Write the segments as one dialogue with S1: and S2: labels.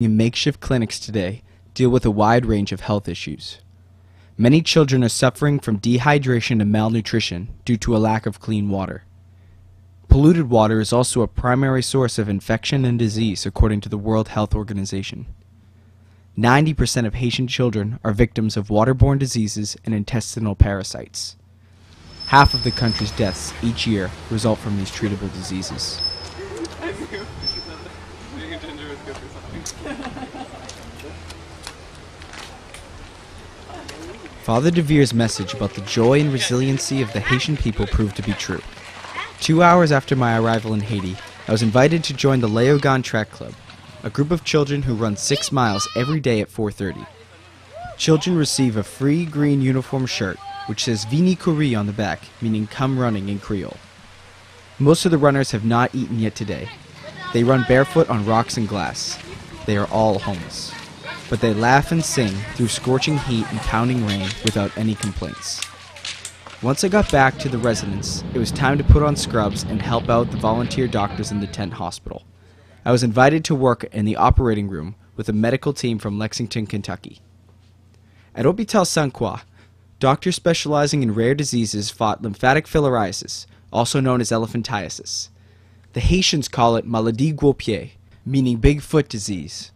S1: Makeshift clinics today deal with a wide range of health issues. Many children are suffering from dehydration and malnutrition due to a lack of clean water. Polluted water is also a primary source of infection and disease according to the World Health Organization. 90% of Haitian children are victims of waterborne diseases and intestinal parasites. Half of the country's deaths each year result from these treatable diseases. Father DeVere's message about the joy and resiliency of the Haitian people proved to be true. 2 hours after my arrival in Haiti, I was invited to join the Léogane Track Club, a group of children who run 6 miles every day at 4:30. Children receive a free green uniform shirt which says Vini Courir on the back, meaning come running in Creole. Most of the runners have not eaten yet today. They run barefoot on rocks and glass. They are all homeless. But they laugh and sing through scorching heat and pounding rain without any complaints. Once I got back to the residence, it was time to put on scrubs and help out the volunteer doctors in the tent hospital. I was invited to work in the operating room with a medical team from Lexington, Kentucky. At Hôpital Sainte-Croix, doctors specializing in rare diseases fought lymphatic filariasis, also known as elephantiasis. The Haitians call it maladie gros pied, meaning big foot disease.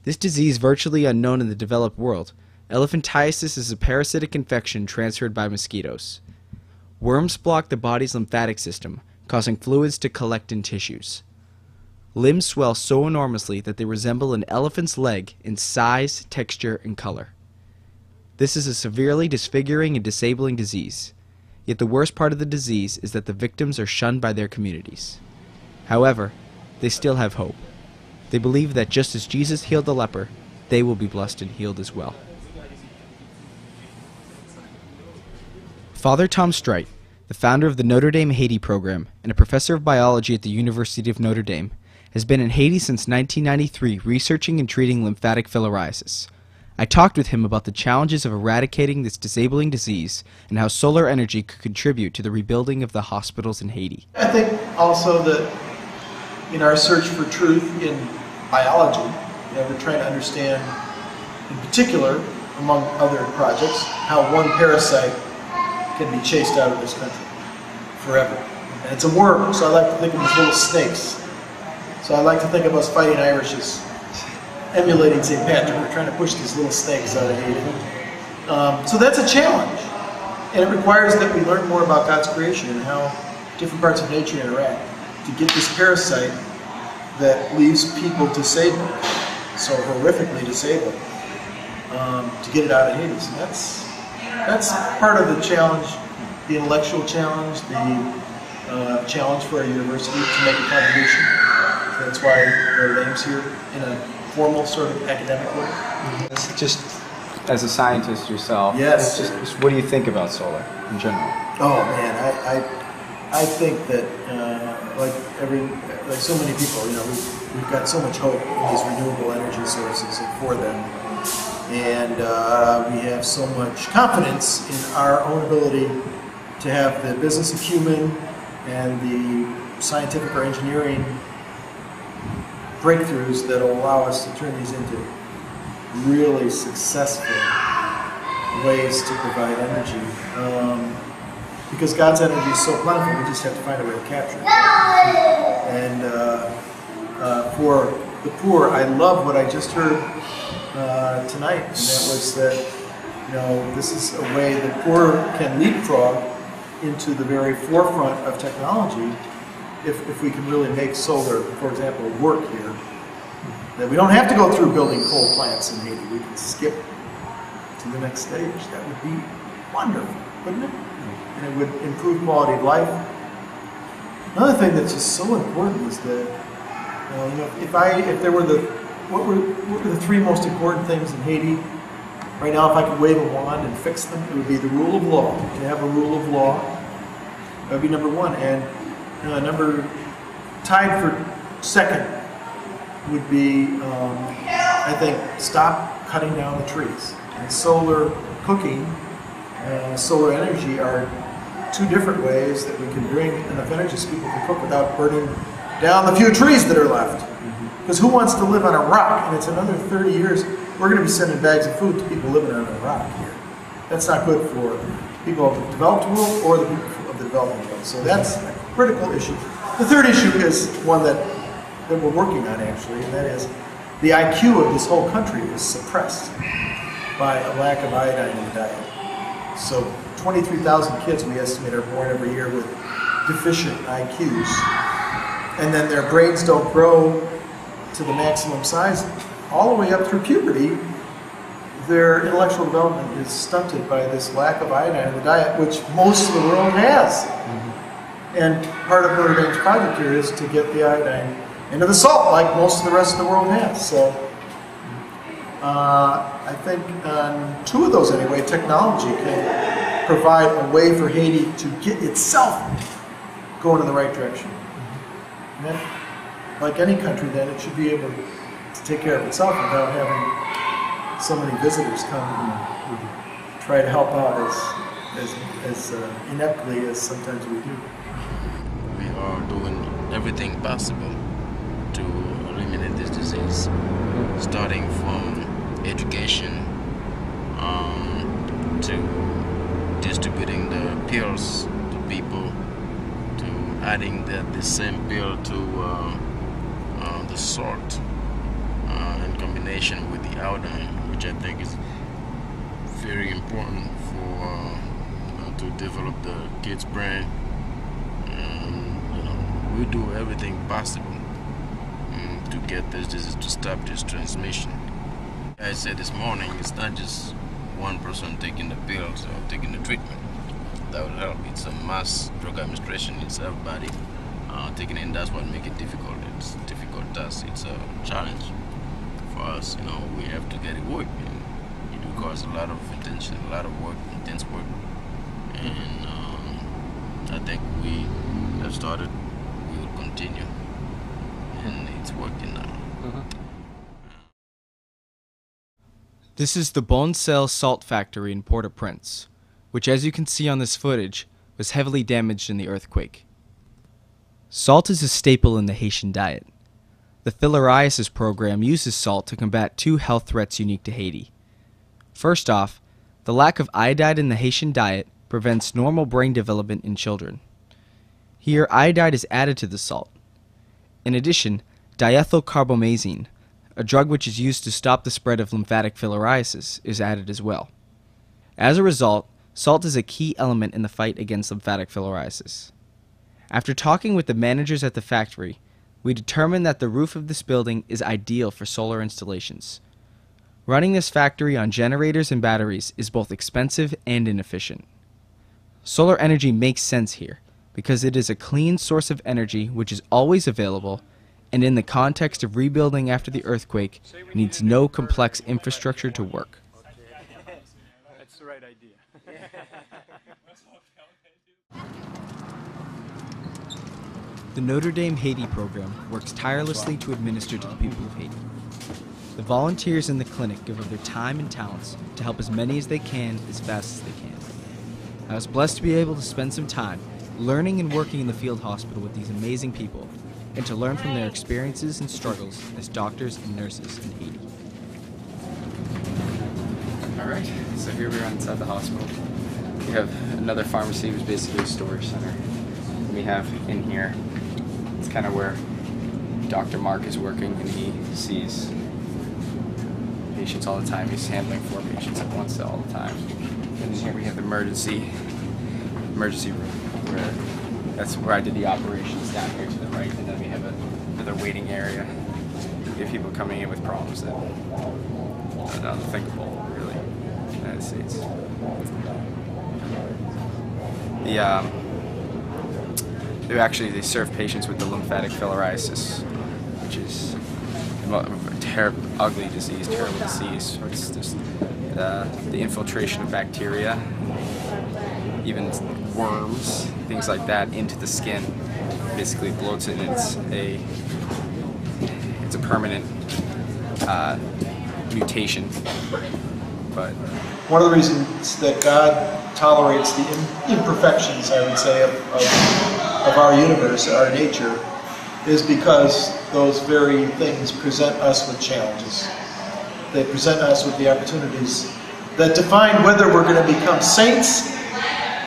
S1: This disease, virtually unknown in the developed world, elephantiasis is a parasitic infection transferred by mosquitoes. Worms block the body's lymphatic system, causing fluids to collect in tissues. Limbs swell so enormously that they resemble an elephant's leg in size, texture, and color. This is a severely disfiguring and disabling disease. Yet the worst part of the disease is that the victims are shunned by their communities. However, they still have hope. They believe that just as Jesus healed the leper, they will be blessed and healed as well. Father Tom Streit, the founder of the Notre Dame Haiti program and a professor of biology at the University of Notre Dame, has been in Haiti since 1993 researching and treating lymphatic filariasis. I talked with him about the challenges of eradicating this disabling disease and how solar energy could contribute to the rebuilding of the hospitals in Haiti.
S2: I think also that in our search for truth in biology, we're trying to understand, in particular, among other projects, how one parasite can be chased out of this country forever. And it's a worm, so I like to think of them as little snakes. So I like to think of us fighting Irish as emulating St. Patrick. We're trying to push these little snakes out of Haiti. So that's a challenge. And it requires that we learn more about God's creation and how different parts of nature interact to get this parasite that leaves people disabled, so horrifically disabled, to get it out of Haiti. So that's part of the challenge, the intellectual challenge, the challenge for a university to make a contribution. That's why Notre Dame's here in a formal sort of academic way.
S1: This is just as a scientist yourself.
S2: Yes.
S1: Just what do you think about solar in general?
S2: Oh man, I think that like so many people, we've got so much hope in these renewable energy sources and for them, and we have so much confidence in our own ability to have the business acumen and the scientific or engineering breakthroughs that will allow us to turn these into really successful ways to provide energy. Because God's energy is so plentiful, we just have to find a way to capture it. And for the poor, I love what I just heard tonight, and that was that this is a way the poor can leapfrog into the very forefront of technology if we can really make solar, for example, work here. That we don't have to go through building coal plants in Haiti. We can skip to the next stage. That would be wonderful, wouldn't it? And it would improve quality of life. Another thing that's just so important is that, if there were what were the three most important things in Haiti? Right now, if I could wave a wand and fix them, it would be the rule of law. To have a rule of law, that would be number one. And number tied for second would be, I think, stop cutting down the trees. And solar cooking, solar energy are two different ways that we can bring enough energy so people can cook without burning down the few trees that are left. Because who wants to live on a rock? And it's another 30 years, we're going to be sending bags of food to people living on a rock here. That's not good for people of the developed world or the people of the developing world. So that's a critical issue. The third issue is one that we're working on actually, and that is the IQ of this whole country is suppressed by a lack of iodine in the diet. So 23,000 kids we estimate are born every year with deficient IQs, and then their brains don't grow to the maximum size all the way up through puberty. Their intellectual development is stunted by this lack of iodine in the diet, which most of the world has. And part of Notre Dame's project here is to get the iodine into the salt, like most of the rest of the world has. So I think on two of those anyway, technology can provide a way for Haiti to get itself going in the right direction. And then, like any country, then it should be able to take care of itself without having so many visitors come and try to help out as ineptly as sometimes we do.
S3: We are doing everything possible to eliminate this disease, starting from education to distributing the pills to people, to adding the same pill to the salt in combination with the iodine, which I think is very important for to develop the kid's brain. We do everything possible to get this disease, to stop this transmission. I said this morning, it's not just one person taking the pills or taking the treatment that will help. It's a mass drug administration. It's everybody taking it, and that's what makes it difficult. It's a difficult task. It's a challenge for us. We have to get it working. It requires a lot of attention, a lot of work, intense work, and I think we have started. We will continue, and it's working now.
S1: This is the Boncel Salt Factory in Port-au-Prince, which, as you can see on this footage, was heavily damaged in the earthquake. Salt is a staple in the Haitian diet. The filariasis program uses salt to combat two health threats unique to Haiti. First off, the lack of iodide in the Haitian diet prevents normal brain development in children. Here, iodide is added to the salt. In addition, diethylcarbamazine, a drug which is used to stop the spread of lymphatic filariasis, is added as well. As a result, salt is a key element in the fight against lymphatic filariasis. After talking with the managers at the factory, we determined that the roof of this building is ideal for solar installations. Running this factory on generators and batteries is both expensive and inefficient. Solar energy makes sense here because it is a clean source of energy which is always available, and in the context of rebuilding after the earthquake, needs no complex infrastructure to work.
S4: That's the right idea.
S1: The Notre Dame Haiti program works tirelessly to administer to the people of Haiti. The volunteers in the clinic give of their time and talents to help as many as they can as fast as they can. I was blessed to be able to spend some time learning and working in the field hospital with these amazing people, and to learn from their experiences and struggles as doctors and nurses in Haiti.
S5: Alright, so here we are inside the hospital. We have another pharmacy, which is basically a storage center. And we have in here, it's kind of where Dr. Mark is working, and he sees patients all the time. He's handling 4 patients at once all the time. And here we have the emergency room, where that's where I did the operations, down here to the right, and then we have another waiting area. We have people coming in with problems that are unthinkable, really, in the United States. They serve patients with the lymphatic filariasis, which is a terrible, ugly disease, terrible disease. It's just the infiltration of bacteria, even worms, things like that, into the skin. Basically bloats it, and it's a permanent mutation. But
S2: one of the reasons that God tolerates the imperfections, I would say, of our universe, our nature, is because those very things present us with challenges. They present us with the opportunities that define whether we're going to become saints